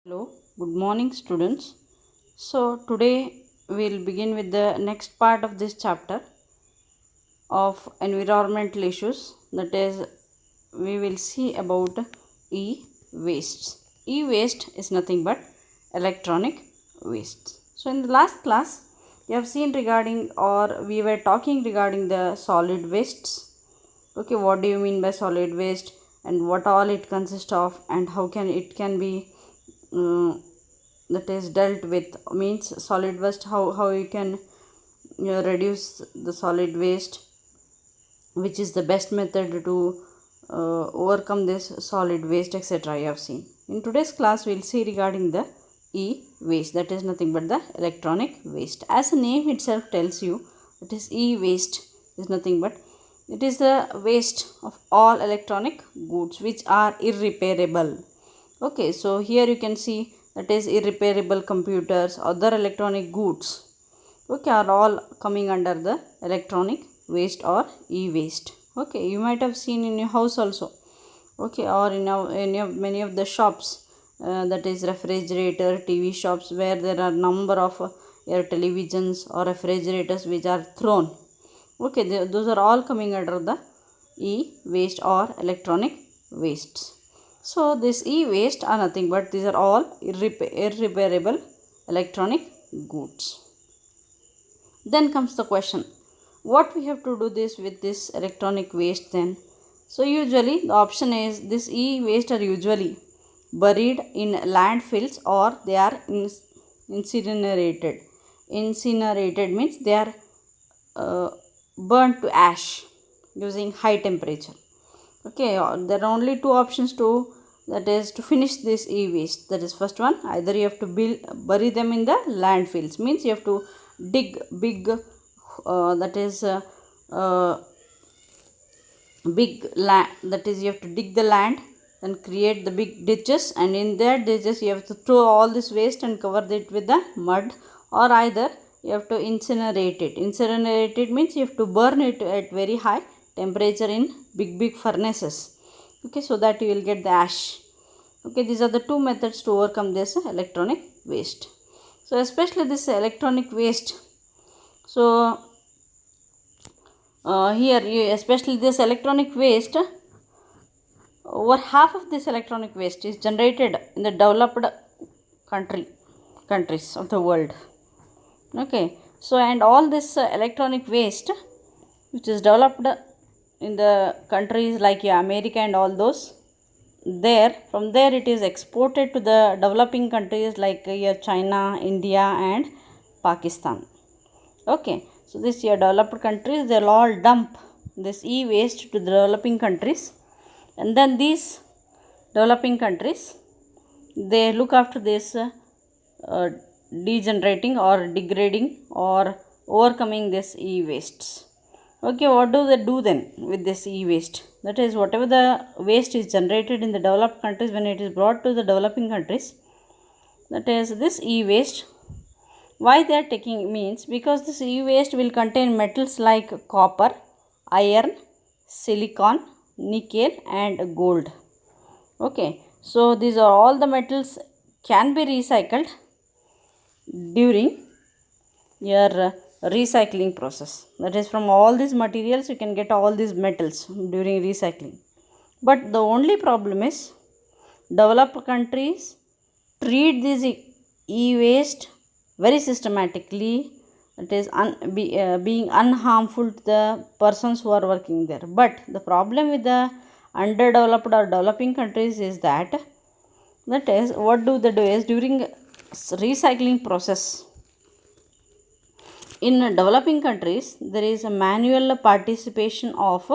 Hello, good morning, students. So, today we'll begin with the next part of this chapter of environmental issues. That is, we will see about e wastes. E waste is nothing but electronic waste. So, in the last class, we have seen regarding, or we were talking regarding the solid wastes. Okay, what do you mean by solid waste, and what all it consists of, and how can it can be that is dealt with, means solid waste, how you can reduce the solid waste, which is the best method to overcome this solid waste, etc. You have seen. In today's class we'll see regarding the e-waste, that is nothing but the electronic waste. As the name itself tells you, it is e-waste is nothing but it is the waste of all electronic goods which are irreparable. Okay, so here you can see that is irreparable computers, other electronic goods, okay, are all coming under the electronic waste or e-waste. Okay, you might have seen in your house also, okay, or in your many of the shops, that is refrigerator, TV shops, where there are number of your televisions or refrigerators which are thrown. Okay, those are all coming under the e-waste or electronic wastes. So this e-waste are nothing but these are all irreparable electronic goods. Then comes the question, what we have to do this with this electronic waste then? So usually the option is this e-waste are usually buried in landfills or they are incinerated. Incinerated means they are burnt to ash using high temperature. Okay, there are only two options to, that is to finish this e-waste. That is first one, either you have to bury them in the landfills, means you have to dig big that is big land, that is you have to dig the land and create the big ditches, and in that ditches you have to throw all this waste and cover it with the mud, or either you have to incinerate it. Incinerate it means you have to burn it at very high temperature in big furnaces, okay, so that you will get the ash. Okay, these are the two methods to overcome this electronic waste. So especially this electronic waste, so here especially this electronic waste, over half of this electronic waste is generated in the developed countries of the world. Okay, so and all this electronic waste which is developed in the countries like America and all those, there from there it is exported to the developing countries like China, India and Pakistan. Okay, so this here developed countries, they'll all dump this e-waste to the developing countries, and then these developing countries, they look after this degenerating or degrading or overcoming this e-wastes. Okay, what do they do then with this e-waste? That is, whatever the waste is generated in the developed countries, when it is brought to the developing countries, that is this e-waste, why they are taking means because this e-waste will contain metals like copper, iron, silicon, nickel and gold. Okay, so these are all the metals can be recycled during your recycling process. That is, from all these materials you can get all these metals during recycling. But the only problem is developed countries treat this e-waste very systematically, it is being unharmful to the persons who are working there. But the problem with the underdeveloped or developing countries is that is, what do they do is, during recycling process in developing countries, there is a manual participation of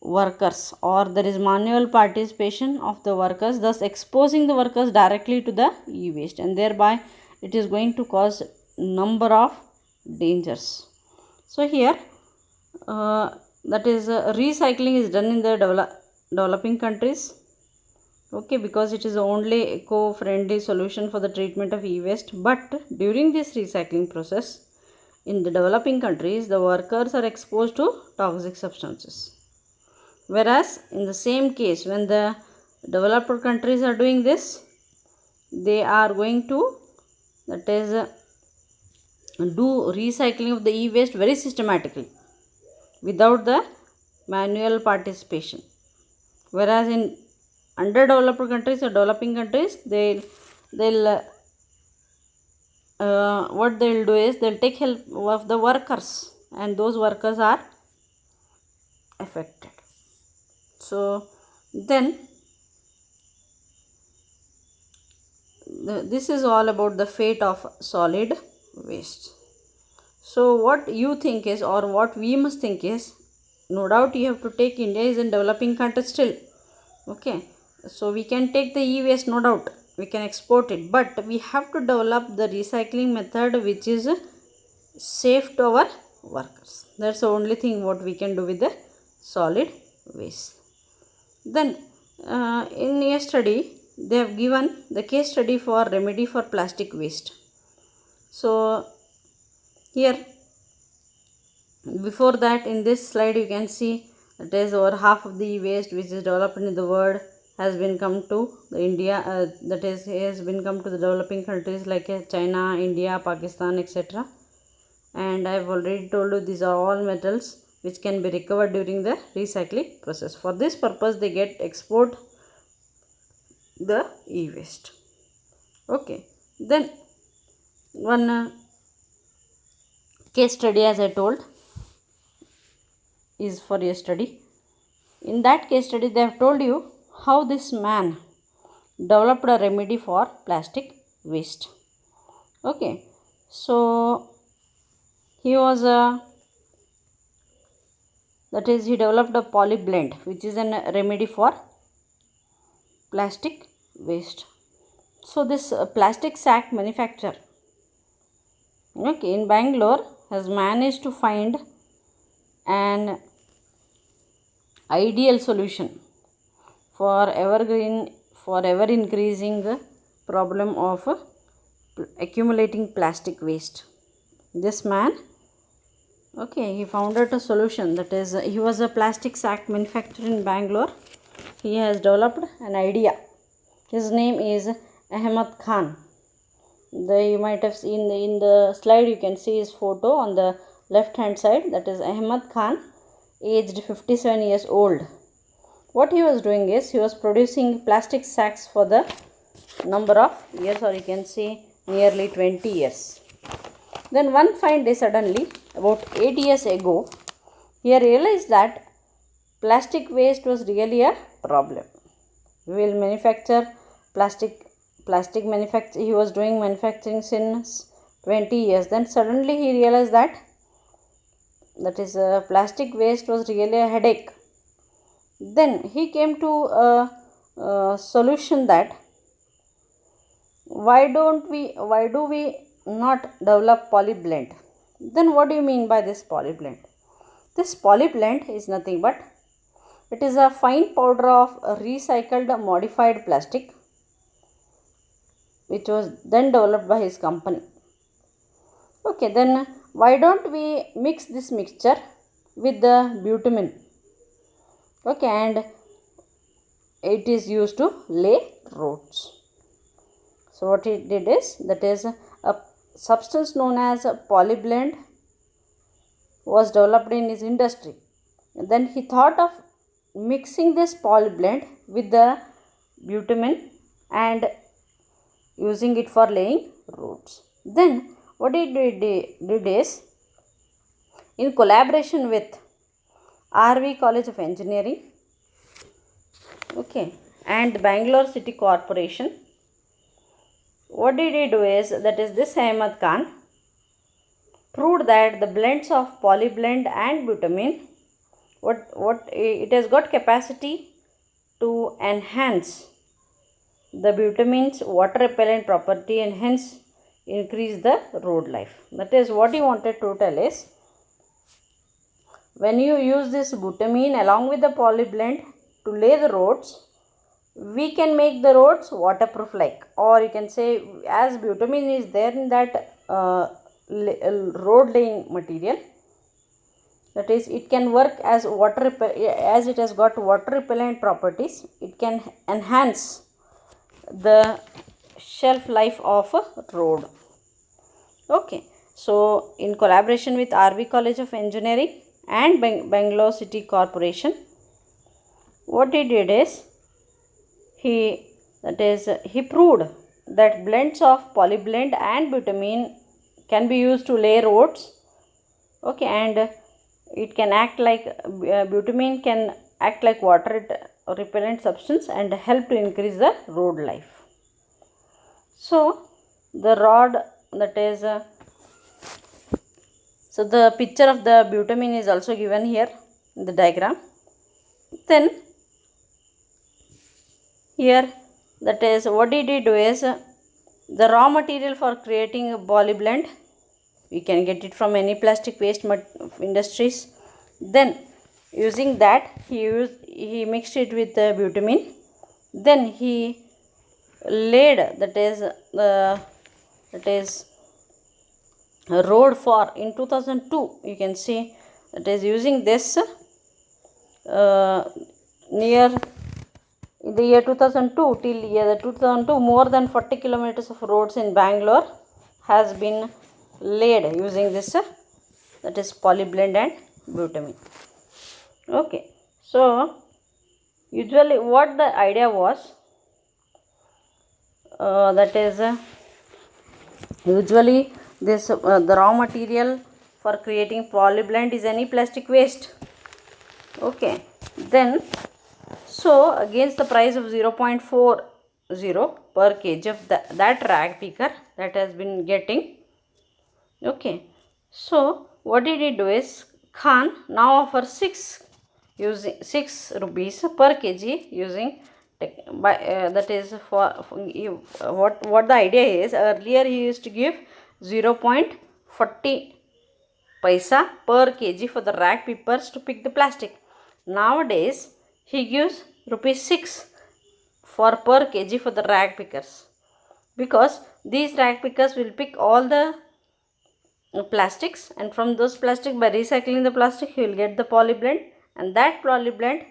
workers, or there is manual participation of the workers, thus exposing the workers directly to the e-waste, and thereby it is going to cause number of dangers. So here that is recycling is done in the developing countries, okay, because it is the only eco-friendly solution for the treatment of e-waste. But during this recycling process in the developing countries, the workers are exposed to toxic substances. Whereas in the same case, when the developed countries are doing this, they are going to, that is, do recycling of the e-waste very systematically without the manual participation. Whereas in underdeveloped countries or developing countries, they'll what they'll do is they'll take help of the workers, and those workers are affected. So then this is all about the fate of solid waste. So what you think is, or what we must think is, no doubt you have to take, India is in developing country still, okay, so we can take the e-waste, no doubt we can export it, but we have to develop the recycling method which is safe to our workers. That's the only thing what we can do with the solid waste. Then in a study they have given the case study for remedy for plastic waste. So here, before that, in this slide you can see that is over half of the waste which is developed in the world has been come to the India, that is has been come to the developing countries like China, India, Pakistan, etc. And I have already told you these are all metals which can be recovered during the recycling process. For this purpose they get export the e-waste. Okay, then one case study, as I told, is for a study. In that case study they have told you how this man developed a remedy for plastic waste. Okay, so he was that is, he developed a polyblend which is a remedy for plastic waste. So this plastic sack manufacturer, okay, in Bangalore has managed to find an ideal solution for ever increasing problem of accumulating plastic waste. This man, okay, he founded a solution, that is, he was a plastic sack manufacturer in Bangalore. He has developed an idea. His name is Ahmed Khan. You might have seen in the slide, you can see his photo on the left hand side, that is Ahmed Khan, aged 57 years old. What he was doing is he was producing plastic sacks for the number of years, or you can say nearly 20 years. Then one fine day, suddenly about 8 years ago, he realized that plastic waste was really a problem. We will manufacture plastic manufacture. He was doing manufacturing since 20 years. Then suddenly he realized that is plastic waste was really a headache. Then he came to a solution that why do we not develop polyblend. Then what do you mean by this polyblend? This polyblend is nothing but it is a fine powder of recycled modified plastic which was then developed by his company. Okay, then why don't we mix this mixture with the bitumen, okay, and it is used to lay roads. So what he did is, that is, a substance known as polyblend was developed in his industry. And then he thought of mixing this polyblend with the bitumen and using it for laying roads. Then what he did is, in collaboration with RV College of Engineering, okay, and Bangalore City Corporation, what did he do is, that is, this Ahmed Khan proved that the blends of polyblend and bitumen, what it has got capacity to enhance the bitumen's water repellent property and hence increase the road life. That is what he wanted to tell is, when you use this bitumen along with the polyblend to lay the roads, we can make the roads waterproof, like, or you can say, as bitumen is there in that road laying material, that is, it can work as as it has got water repellent properties. It can enhance the shelf life of a road. Okay, so in collaboration with RV College of Engineering and Bangalore City Corporation, what he did is he proved that blends of polyblend and butadiene can be used to lay roads. Okay, and it can act like butadiene can act like water repellent substance and help to increase the road life. So the rod, that is so the picture of the butadiene is also given here in the diagram. Then here, that is what did he do is the raw material for creating a polyblend, we can get it from any plastic waste industries. Then using that he mixed it with the butadiene. Then he laid, that is a road for in 2002, you can see, that is using this near in the year 2002 till year 2002, more than 40 kilometers of roads in Bangalore has been laid using this that is polyblend and butadiene. Okay, so usually what the idea was, that is usually this the raw material for creating polyblend is any plastic waste. Okay, then so against the price of 0.40 per kg of that rag picker that has been getting. Okay, so what did he do is Khan now offers 6 rupees per kg using that is what the idea is. Earlier he used to give 0.40 paisa per kg for the rag pickers to pick the plastic. Nowadays he gives ₹6 for per kg for the rag pickers, because these rag pickers will pick all the plastics, and from those plastic, by recycling the plastic, he will get the polyblend, and that polyblend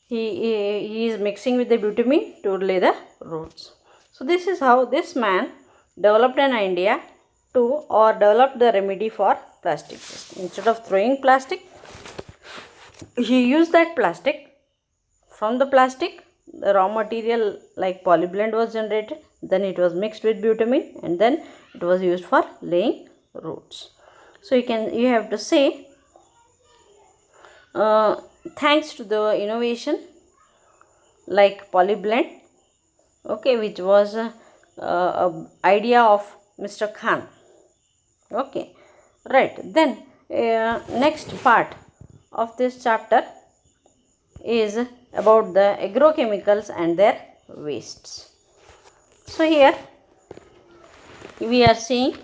he is mixing with the butadiene to lay the roads. So this is how this man developed an idea developed the remedy for plastic waste. Instead of throwing plastic, he used that plastic. From the plastic, the raw material like polyblend was generated, then it was mixed with butadiene, and then it was used for laying roads. So you have to say thanks to the innovation like polyblend, okay, which was a idea of Mr. Khan. Okay, right. Then next part of this chapter is about the agrochemicals and their wastes. So here we are seeing,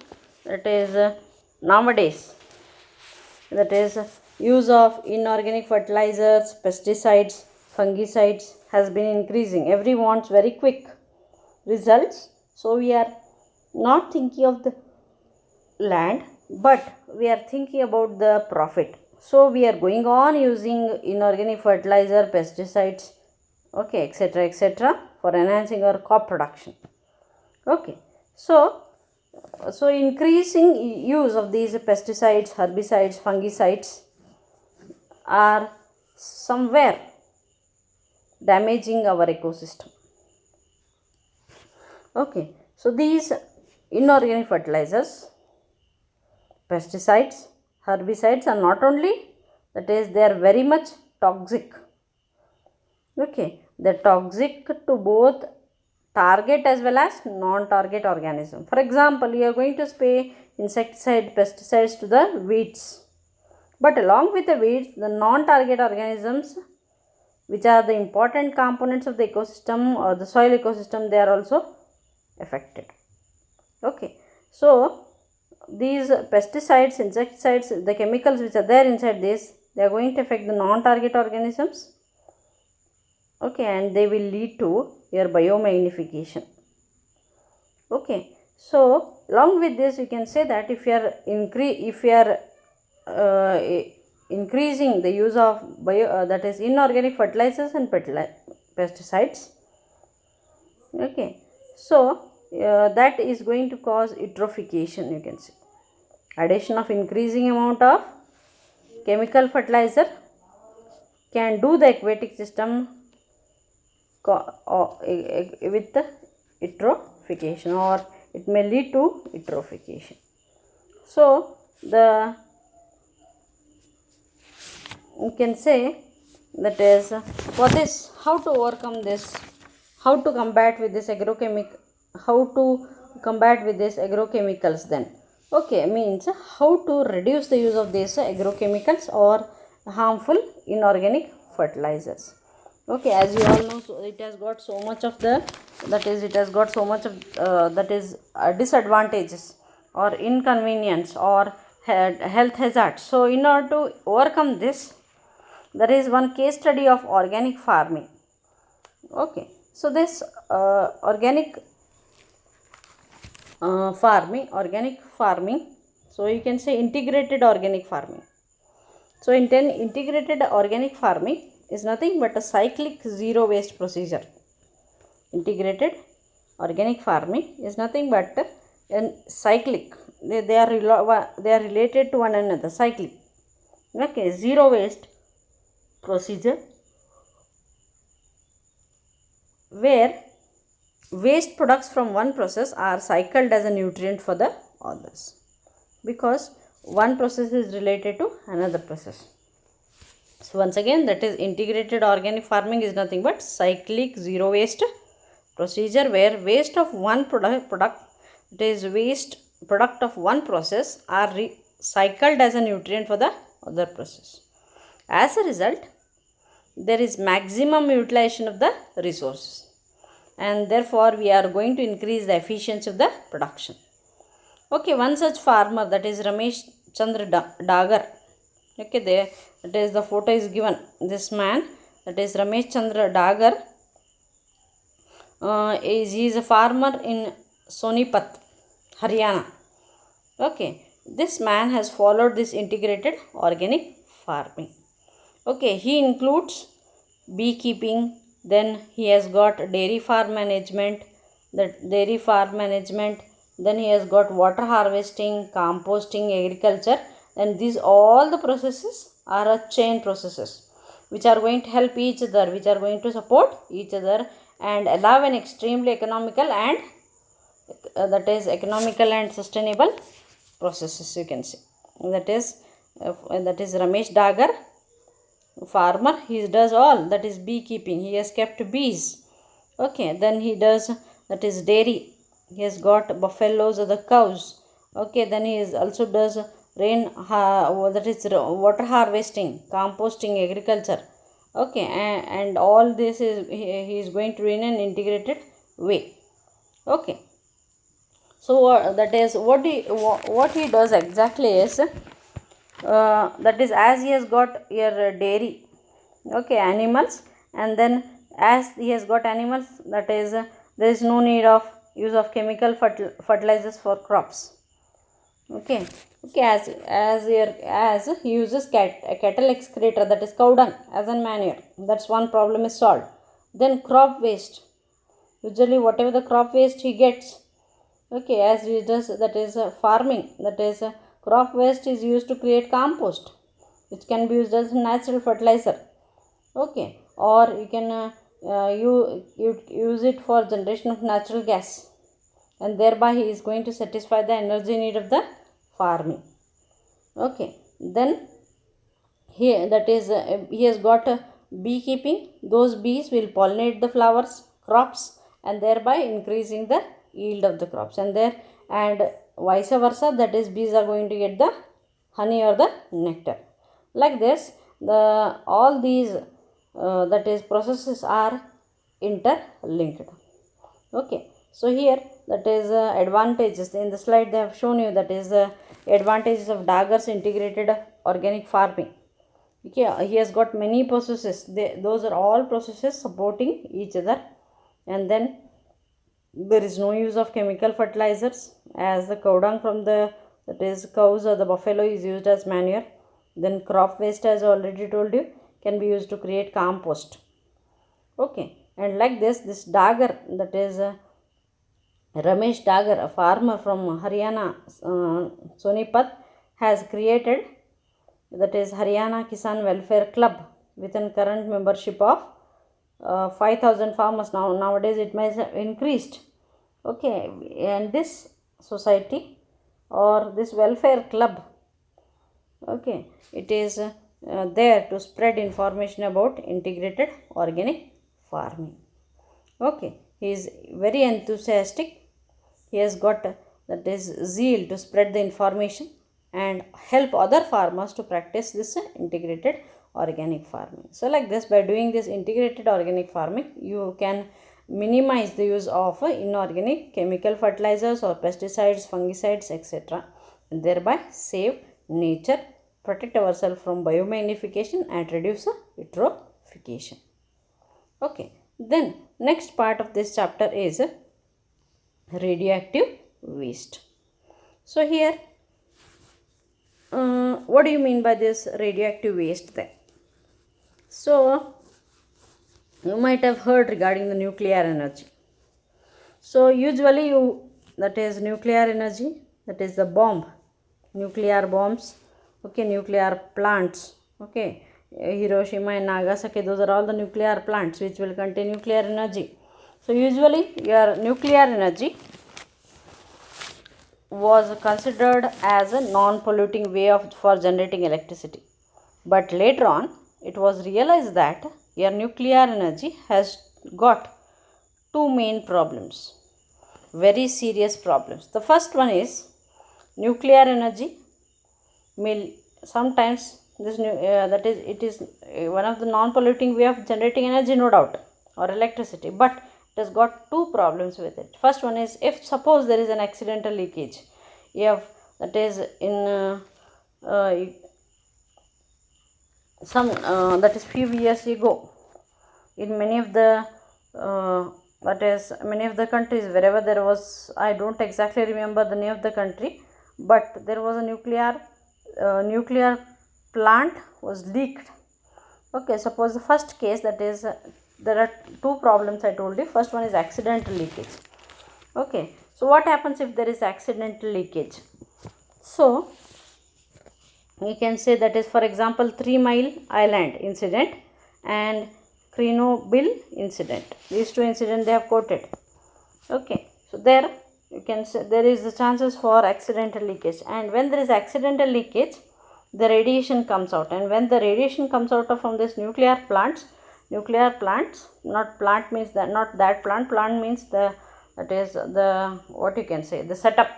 that is nowadays, that is use of inorganic fertilizers, pesticides, fungicides has been increasing. Everyone wants very quick results, so we are not thinking of the land, but we are thinking about the profit. So we are going on using inorganic fertilizer, pesticides, okay, etc., for enhancing our crop production. Okay, so increasing use of these pesticides, herbicides, fungicides are somewhere damaging our ecosystem. Okay, so these inorganic fertilizers, pesticides, herbicides are not only, that is, they are very much toxic. Okay, they are toxic to both target as well as non-target organism. For example, you are going to spray insecticide, pesticides to the weeds, but along with the weeds, the non-target organisms, which are the important components of the ecosystem or the soil ecosystem, they are also affected. Okay, so these pesticides, insecticides, the chemicals which are there inside this, they are going to affect the non-target organisms. Okay, and they will lead to your biomagnification. Okay, so along with this, you can say that if you are increasing the use of that is inorganic fertilizers and pesticides, okay, so that is going to cause eutrophication, you can say. Addition of increasing amount of chemical fertilizer can do the aquatic system with the eutrophication, or it may lead to eutrophication. So the you can say that is for this, how to overcome this, how to combat with this agrochemicals then. Okay, means how to reduce the use of these agrochemicals or harmful inorganic fertilizers. Okay, as you all know, so it has got so much of disadvantages or inconvenience or health hazards. So in order to overcome this, there is one case study of organic farming. Okay, so this organic farming, so you can say integrated organic farming. So integrated organic farming is nothing but a cyclic zero waste procedure. Integrated organic farming is nothing but a cyclic, they are related to one another, cyclic. Okay, zero waste procedure where waste products from one process are cycled as a nutrient for the others, because one process is related to another process. So once again, that is integrated organic farming is nothing but cyclic zero waste procedure where waste of one product it is waste product of one process are recycled as a nutrient for the other process. As a result, there is maximum utilization of the resources, and therefore we are going to increase the efficiency of the production. Okay, one such farmer, that is Ramesh Chandra Dagar. Okay, there that is the photo is given. This man, that is Ramesh Chandra Dagar, he is a farmer in Sonipat, Haryana. Okay, this man has followed this integrated organic farming. Okay, he includes beekeeping, then he has got dairy farm management, then he has got water harvesting, composting, agriculture, and these all the processes are a chain processes which are going to help each other, which are going to support each other and allow an extremely economical and sustainable processes, you can say. That is Ramesh Dagar, farmer. He does all, that is beekeeping, he has kept bees. Okay, then he does, that is dairy, he has got buffaloes or the cows. Okay, then he is also does that is water harvesting, composting, agriculture. Okay, and all this is he is going to do in an integrated way. Okay, so that is what he does exactly is that is, as he has got your dairy, okay, animals, and then as he has got animals, that is there is no need of use of chemical fertilizers for crops. Okay, as he uses cattle excreta, that is cow dung, as a manure, that's one problem is solved. Then crop waste, usually whatever the crop waste he gets, okay, as he does, that is farming, that is crop waste is used to create compost, which can be used as natural fertilizer. Okay, or you can you use it for generation of natural gas, and thereby he is going to satisfy the energy need of the farming. Okay, then here, that is he has got beekeeping, those bees will pollinate the flowers, crops, and thereby increasing the yield of the crops, and vice versa, that is bees are going to get the honey or the nectar. Like this, all these that is processes are interlinked. Okay, so here, that is advantages in the slide they have shown you, that is the advantages of Dagar's integrated organic farming. Okay, he has got many processes, those are all processes supporting each other, and then there is no use of chemical fertilizers, as the cow dung from the, that is cows or the buffalo, is used as manure. Then crop waste, as already told you, can be used to create compost. Okay, and like this Dagar, that is Ramesh Dagar, a farmer from Haryana, Sonipat, has created, that is Haryana Kisan Welfare Club, with a current membership of 5,000 farmers. Nowadays it may have increased. Okay, and this society or this welfare club, okay, it is there to spread information about integrated organic farming. Okay, he is very enthusiastic. He has got that is zeal to spread the information and help other farmers to practice this integrated organic farming. So like this, by doing this integrated organic farming, you can minimize the use of inorganic chemical fertilizers or pesticides, fungicides, etc., and thereby save nature, protect ourselves from biomagnification and reduce eutrophication. Okay, then next part of this chapter is radioactive waste. So here, what do you mean by this radioactive waste then? So you might have heard regarding the nuclear energy. So usually that is nuclear energy, that is the bomb, nuclear bombs, okay, nuclear plants, okay, Hiroshima and Nagasaki, those are all the nuclear plants which will contain nuclear energy. So usually your nuclear energy was considered as a non-polluting way for generating electricity. But later on, it was realized that your nuclear energy has got two main problems, very serious problems. The first one is nuclear energy will sometimes that is, it is one of the non-polluting way of generating energy, no doubt, or electricity, but it has got two problems with it. First one is, if suppose there is an accidental leakage, if that is in some that is few years ago, in many of the that is many of the countries, wherever there was, I don't exactly remember the name of the country, but there was a nuclear plant was leaked. Okay, suppose the first case, that is there are two problems I told you. First one is accidental leakage. Okay, so what happens if there is accidental leakage? So we can say, that is, for example, 3 Mile Island incident and Chernobyl incident. These two incidents they have quoted. Okay, so there you can say there is the chances for accidental leakage, and when there is accidental leakage, the radiation comes out, and when the radiation comes out from this nuclear plants, not plant means that, not that plant means the, that is the, what you can say, the setup.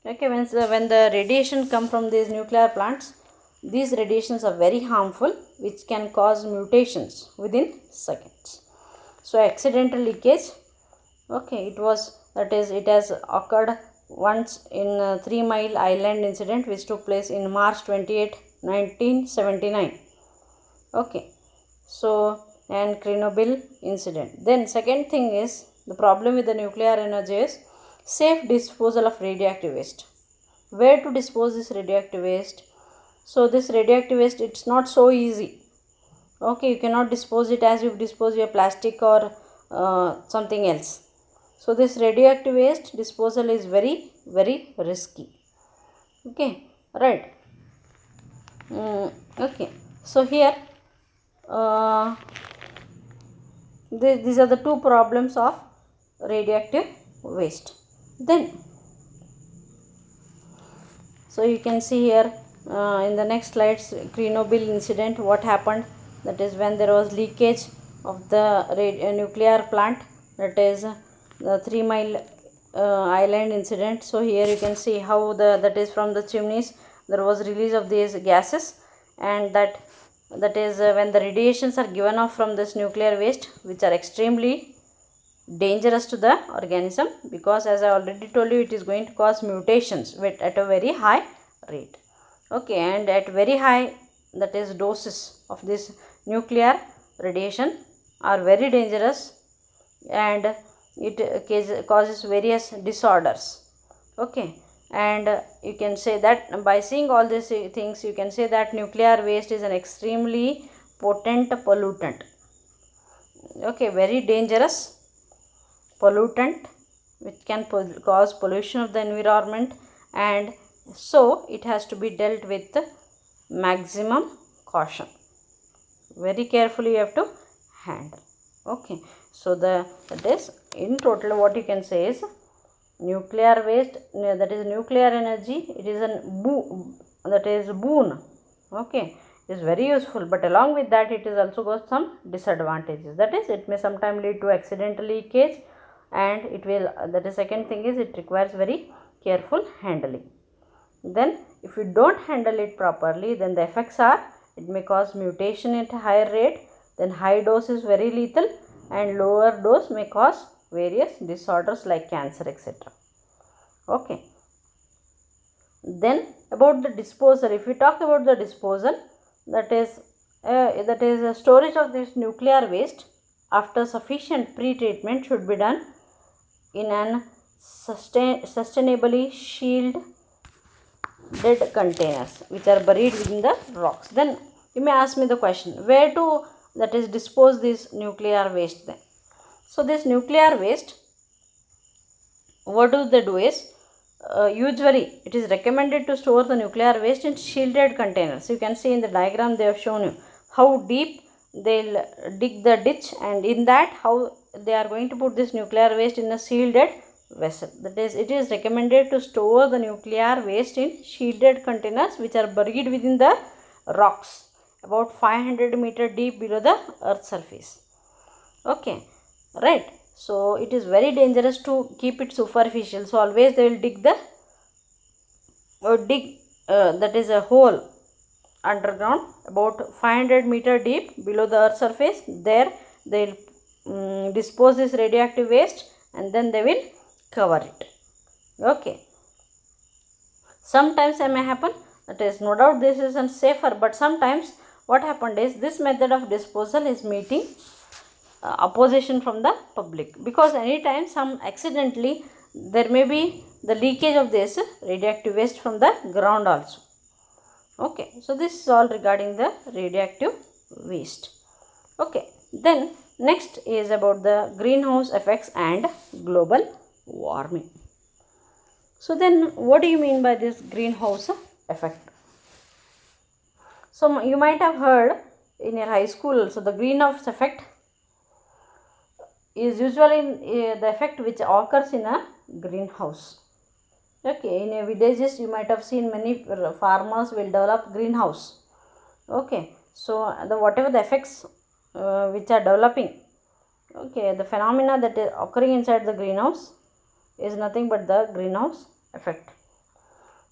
Okay, when the radiation come from these nuclear plants, these radiations are very harmful, which can cause mutations within seconds. So accidental leakage, okay, it has occurred once in 3 Mile Island incident, which took place in March 28, 1979. Okay, so, and Chernobyl incident. Then second thing is, the problem with the nuclear energy is safe disposal of radioactive waste. Where to dispose this radioactive waste? So this radioactive waste, it's not so easy. Okay, you cannot dispose it as you dispose your plastic or something else. So this radioactive waste disposal is very, very risky. Okay, right. Okay, so here these are the two problems of radioactive waste. Then, so you can see here in the next slides, Chernobyl incident, what happened, that is when there was leakage of the nuclear plant, that is the 3 Mile Island incident. So here you can see how that is from the chimneys there was release of these gases, and that is when the radiations are given off from this nuclear waste, which are extremely dangerous to the organism, because as I already told you, it is going to cause mutations at a very high rate. Okay, and at very high, that is doses of this nuclear radiation are very dangerous, and it causes various disorders. Okay, and you can say that by seeing all these things, you can say that nuclear waste is an extremely potent pollutant. Okay, very dangerous pollutant, which can cause pollution of the environment, and so it has to be dealt with maximum caution. Very carefully you have to handle. Okay, so that is in total what you can say is nuclear waste, that is nuclear energy, it is a boon. Okay, it is very useful, but along with that it is also got some disadvantages. That is, it may sometimes lead to accidental leakage, and it will, that is second thing is it requires very careful handling. Then if you don't handle it properly, then the effects are, it may cause mutation at a higher rate, then high dose is very lethal, and lower dose may cause various disorders like cancer, etc. Okay. Then about the disposal, if we talk about the disposal, that is a storage of this nuclear waste after sufficient pre-treatment should be done in an sustainably shielded containers which are buried within the rocks. Then you may ask me the question, where to, that is, dispose this nuclear waste then? So this nuclear waste, what do they do is, usually it is recommended to store the nuclear waste in shielded containers. You can see in the diagram they have shown you how deep they'll dig the ditch, and in that how they are going to put this nuclear waste in a shielded vessel. That is, it is recommended to store the nuclear waste in shielded containers which are buried within the rocks about 500 meter deep below the earth surface. Okay, right. So it is very dangerous to keep it superficial. So always they will dig that is a hole underground about 500 meter deep below the earth surface. There they will dispose this radioactive waste, and then they will cover it. Okay. Sometimes it may happen, that is, no doubt this is unsafer, but sometimes what happened is this method of disposal is meeting opposition from the public, because anytime some accidentally there may be the leakage of this radioactive waste from the ground also. Okay, so this is all regarding the radioactive waste. Okay, then next is about the greenhouse effects and global warming. So then what do you mean by this greenhouse effect? So you might have heard in your high school also, the greenhouse effect is usually the effect which occurs in a greenhouse. Okay, in a villages you might have seen many farmers will develop greenhouse. Okay, so the whatever the effects which are developing, okay, the phenomena that is occurring inside the greenhouse is nothing but the greenhouse effect.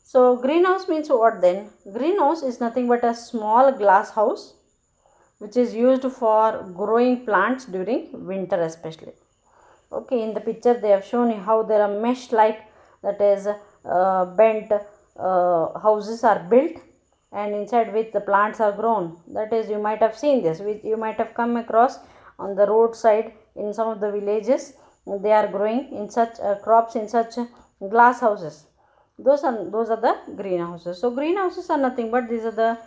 So greenhouse means what then? Greenhouse is nothing but a small glass house which is used for growing plants during winter especially. Okay, in the picture they have shown you how there are mesh like, that is bent houses are built, and inside which the plants are grown. That is, you might have seen this, which you might have come across on the roadside in some of the villages. They are growing in such crops in such glass houses. Those are the greenhouses. So greenhouses are nothing but these are the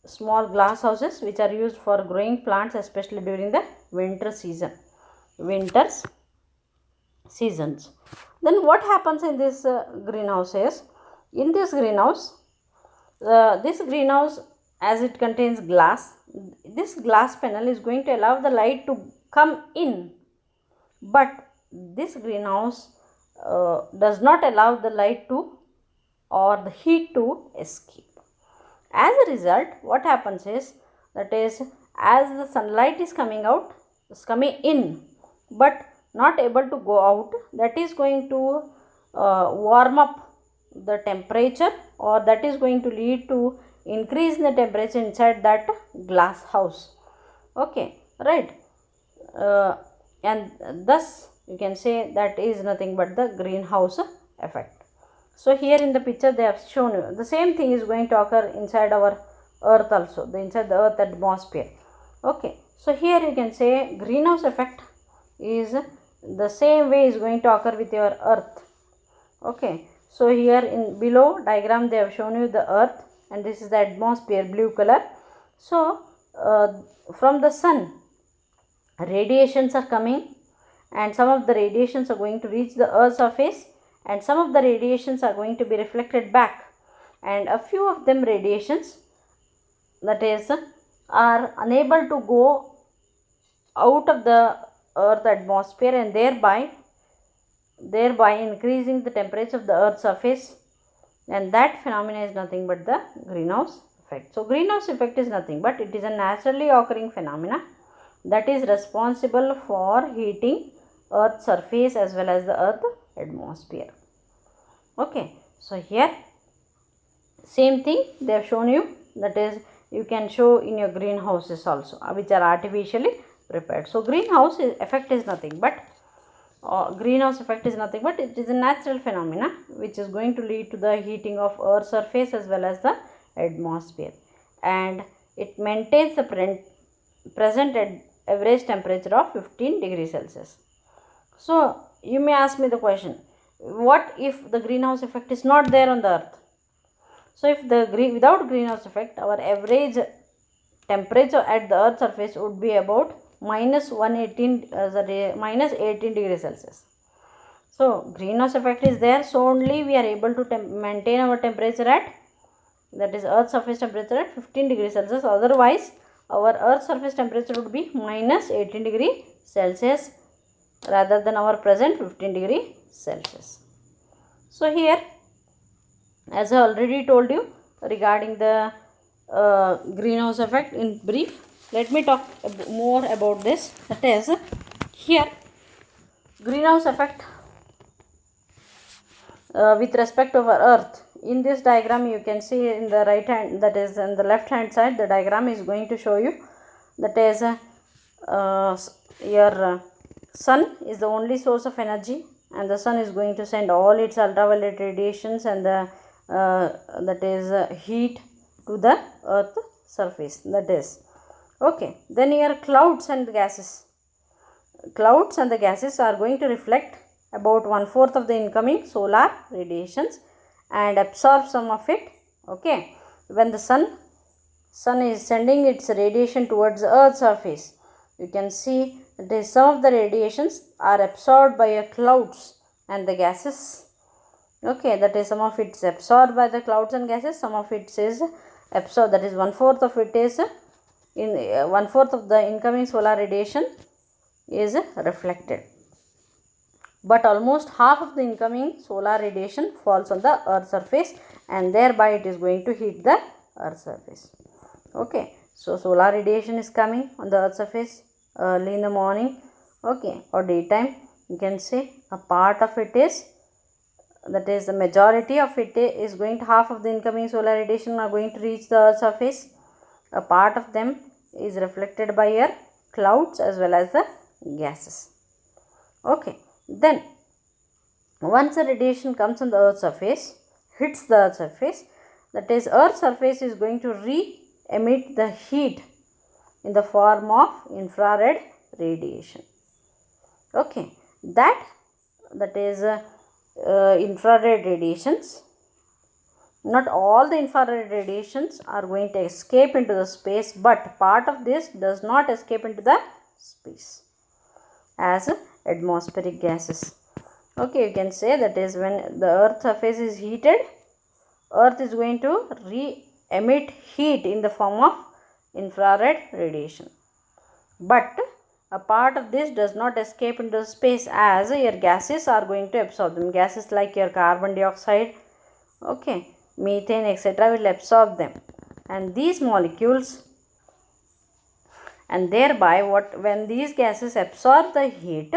small glass houses which are used for growing plants, especially during the winter seasons. Then what happens in this greenhouse is, in this greenhouse, as it contains glass, this glass panel is going to allow the light to come in, but this greenhouse does not allow the light to or the heat to escape. As a result, what happens is, that is, as the sunlight is coming in, but not able to go out, that is going to warm up the temperature, or that is going to lead to increase in the temperature inside that glass house. Okay, right. And thus you can say that is nothing but the greenhouse effect. So here in the picture they have shown you the same thing is going to occur inside our earth also, inside the earth atmosphere. Okay, so here you can say greenhouse effect is the same way is going to occur with your earth. Okay, so here in below diagram they have shown you the earth, and this is the atmosphere, blue color. So from the sun radiations are coming, and some of the radiations are going to reach the Earth's surface, and some of the radiations are going to be reflected back, and a few of them radiations, that is, are unable to go out of the Earth atmosphere, and thereby increasing the temperature of the Earth's surface, and that phenomena is nothing but the greenhouse effect. So greenhouse effect is nothing but it is a naturally occurring phenomena that is responsible for heating Earth's surface as well as the Earth atmosphere. Okay, so here same thing they have shown you, that is, you can show in your greenhouses also, which are artificially prepared. So greenhouse effect is nothing but it is a natural phenomena which is going to lead to the heating of Earth's surface as well as the atmosphere, and it maintains the present average temperature of 15 degrees Celsius. So you may ask me the question, what if the greenhouse effect is not there on the Earth? So if without greenhouse effect, our average temperature at the Earth's surface would be about minus 18 degrees Celsius. So greenhouse effect is there, so only we are able to maintain our temperature at, that is, Earth's surface temperature at 15 degrees Celsius. Otherwise our Earth's surface temperature would be minus 18 degree Celsius rather than our present 15 degree Celsius. So here, as I already told you regarding the greenhouse effect in brief, let me talk more about this. That is, here greenhouse effect with respect to our Earth. In this diagram you can see in the right hand, that is in the left hand side, the diagram is going to show you, that is, your sun is the only source of energy, and the sun is going to send all its ultraviolet radiations and the that is heat to the Earth surface, that is. Okay, then here clouds and the gases are going to reflect about 1/4 of the incoming solar radiations and absorb some of it. Okay, when the sun is sending its radiation towards the Earth's surface, you can see that some of the radiations are absorbed by the clouds and the gases. Okay, that is, some of it is absorbed by the clouds and gases, some of it is absorbed, that is 1/4 of it is in 1/4 of the incoming solar radiation is reflected, but almost half of the incoming solar radiation falls on the Earth's surface, and thereby it is going to heat the Earth's surface. Okay, so solar radiation is coming on the Earth's surface early in the morning, okay, or daytime. You can say a part of it is, that is, the majority of it is going to, half of the incoming solar radiation are going to reach the Earth's surface. A part of them is reflected by air, clouds as well as the gases. Okay, then once the radiation comes on the Earth's surface, hits the Earth's surface, that is, Earth's surface is going to re-emit the heat in the form of infrared radiation. Okay, that is infrared radiations. Not all the infrared radiations are going to escape into the space, but part of this does not escape into the space as atmospheric gases. Okay, you can say that is, when the Earth's surface is heated, Earth is going to re-emit heat in the form of infrared radiation, but a part of this does not escape into space, as your gases are going to absorb them. Gases like your carbon dioxide, okay, methane, etc. will absorb them, and these molecules, and thereby when these gases absorb the heat,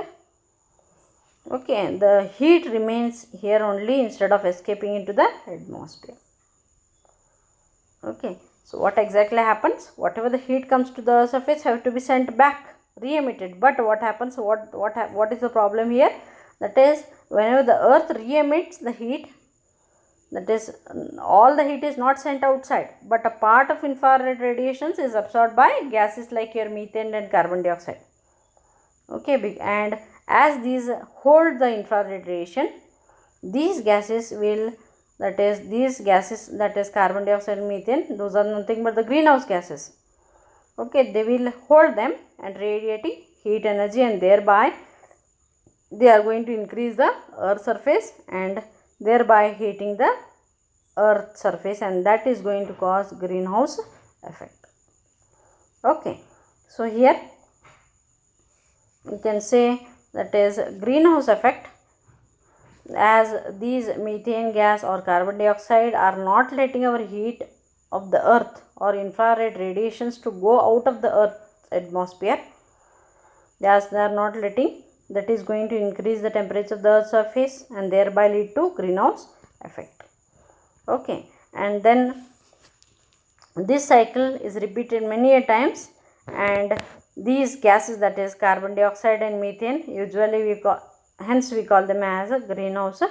okay, the heat remains here only instead of escaping into the atmosphere. Okay, so what exactly happens? Whatever the heat comes to the surface have to be sent back, re-emitted. But what happens? What is the problem here? That is, whenever the Earth re-emits the heat, that is, all the heat is not sent outside, but a part of infrared radiations is absorbed by gases like your methane and carbon dioxide. Okay, and as these hold the infrared radiation, these gases will, that is carbon dioxide and methane, those are nothing but the greenhouse gases. Okay, they will hold them and radiating heat energy, and thereby they are going to increase the earth surface and thereby heating the earth surface, and that is going to cause greenhouse effect. Okay, so here you can say that is greenhouse effect, as these methane gas or carbon dioxide are not letting our heat of the earth or infrared radiations to go out of the earth's atmosphere, as they are not letting, that is going to increase the temperature of the earth's surface and thereby lead to greenhouse effect. Okay, and then this cycle is repeated many a times, and these gases, that is carbon dioxide and methane, usually we call them as greenhouse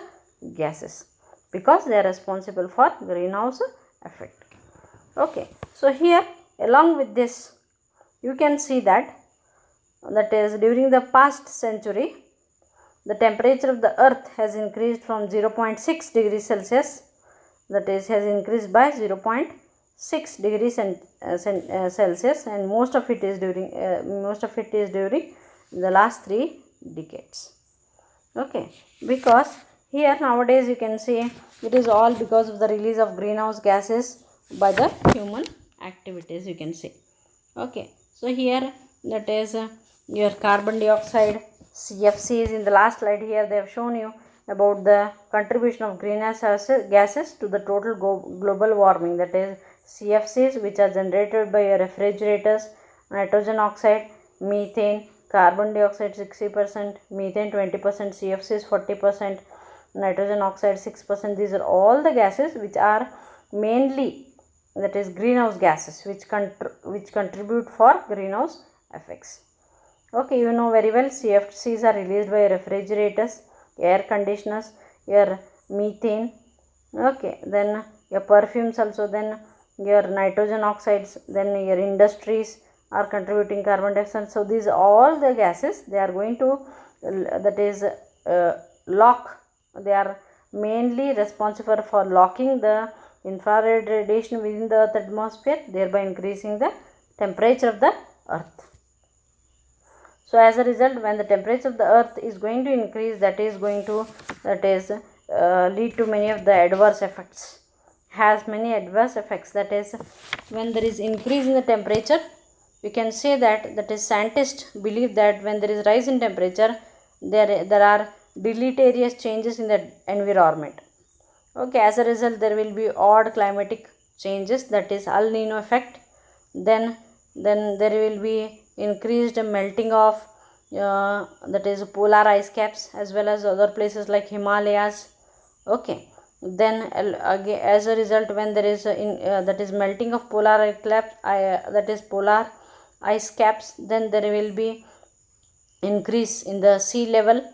gases, because they are responsible for greenhouse effect. Okay, so here along with this you can see that is during the past century the temperature of the earth has increased from 0.6 degrees Celsius, that is has increased by 0.6 degrees Celsius, and most of it is during the last 3 decades. Okay, because here nowadays you can see it is all because of the release of greenhouse gases by the human activities, you can see. Okay, so here that is your carbon dioxide, CFCs. In the last slide here they have shown you about the contribution of greenhouse gases to the total global warming, that is CFCs, which are generated by refrigerators, nitrogen oxide, methane, carbon dioxide 60%, methane 20%, CFCs 40%, nitrogen oxide 6%. These are all the gases which are mainly, that is greenhouse gases, which contribute for greenhouse effects. Okay, you know very well CFCs are released by refrigerators, air conditioners, your methane. Okay, then your perfumes also, then your nitrogen oxides, then your industries are contributing carbon dioxide. So these all the gases, they are going to that is lock, they are mainly responsible for locking the infrared radiation within the earth atmosphere, thereby increasing the temperature of the earth. So as a result, when the temperature of the earth is going to increase, that is going to lead to many of the adverse effects, has many adverse effects. That is, when there is increase in the temperature, we can say that is scientists believe that when there is rise in temperature, there are deleterious changes in the environment. Okay, as a result there will be odd climatic changes, that is El Nino effect. Then there will be increased melting of that is polar ice caps, as well as other places like Himalayas. Okay, then again, as a result, when there is that is melting of polar ice caps, that is polar ice caps, then there will be increase in the sea level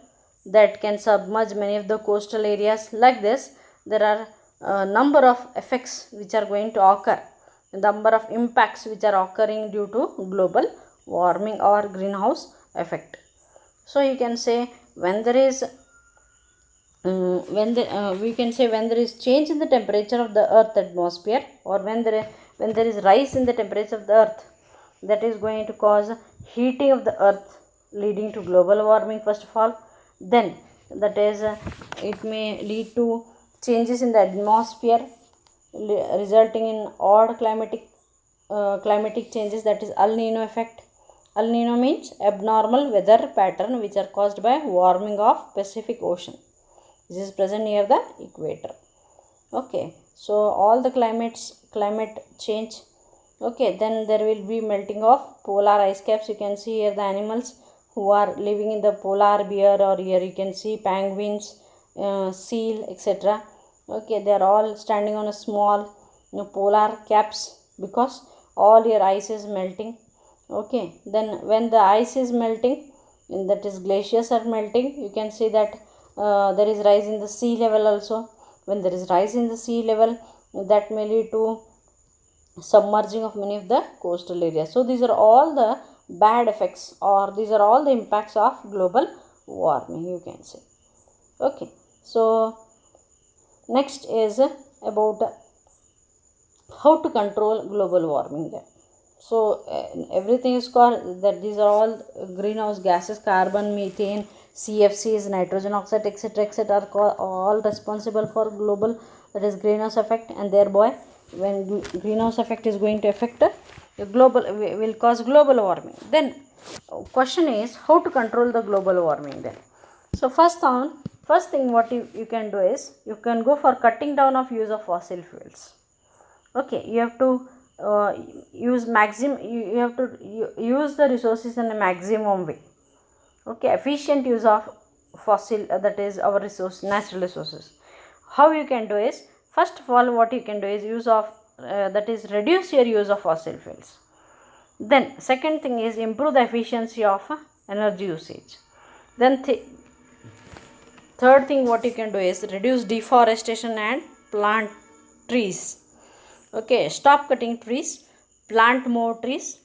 that can submerge many of the coastal areas. Like this, there are a number of effects which are going to occur, number of impacts which are occurring due to global warming or greenhouse effect. So you can say when there is we can say when there is change in the temperature of the earth atmosphere, or when there is rise in the temperature of the earth, that is going to cause heating of the earth, leading to global warming first of all. Then that is it may lead to changes in the atmosphere, resulting in odd climatic changes, that is El Nino effect. El Nino means abnormal weather pattern which are caused by warming of Pacific Ocean. This is present near the equator. Okay, so all the climate change. Okay, then there will be melting of polar ice caps. You can see here the animals who are living in the polar bear, or here you can see penguins, seal, etc. Okay, they are all standing on a small polar caps, because all your ice is melting. Okay, then when the ice is melting, that is glaciers are melting, you can see that there is rise in the sea level also. When there is rise in the sea level, that may lead to submerging of many of the coastal areas. So these are all the bad effects, or these are all the impacts of global warming, you can say. Okay, so next is about how to control global warming then. So everything is called that these are all greenhouse gases, carbon, methane, CFCs, nitrogen oxide, etc., etc., are all responsible for global, that is greenhouse effect, and thereby when greenhouse effect is going to affect global, will cause global warming. Then question is how to control the global warming then. So first thing what you can do is you can go for cutting down of use of fossil fuels. Okay, you have to use you have to use the resources in a maximum way. Okay, efficient use of fossil, that is our natural resources. How you can do is, first of all what you can do is use of that is reduce your use of fossil fuels. Then second thing is improve the efficiency of energy usage. Then third thing what you can do is reduce deforestation and plant trees. Okay, stop cutting trees, plant more trees.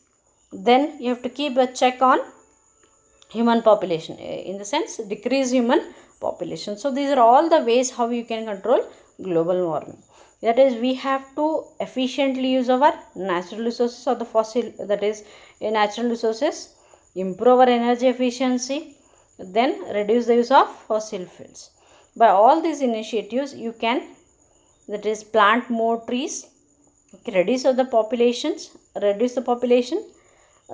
Then you have to keep a check on human population, in the sense decrease human population. So these are all the ways how you can control global warming. That is, we have to efficiently use our natural resources or the fossil, that is natural resources, improve our energy efficiency, then reduce the use of fossil fuels. By all these initiatives you can, that is plant more trees, reduce the population.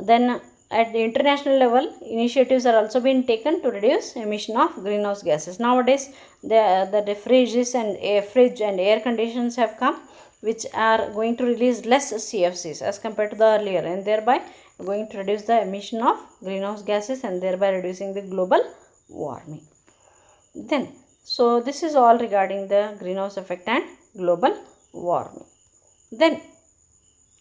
Then at the international level, initiatives are also being taken to reduce emission of greenhouse gases. Nowadays the fridge and air conditions have come, which are going to release less CFCs as compared to the earlier, and thereby going to reduce the emission of greenhouse gases and thereby reducing the global warming. Then so this is all regarding the greenhouse effect and global warming. Then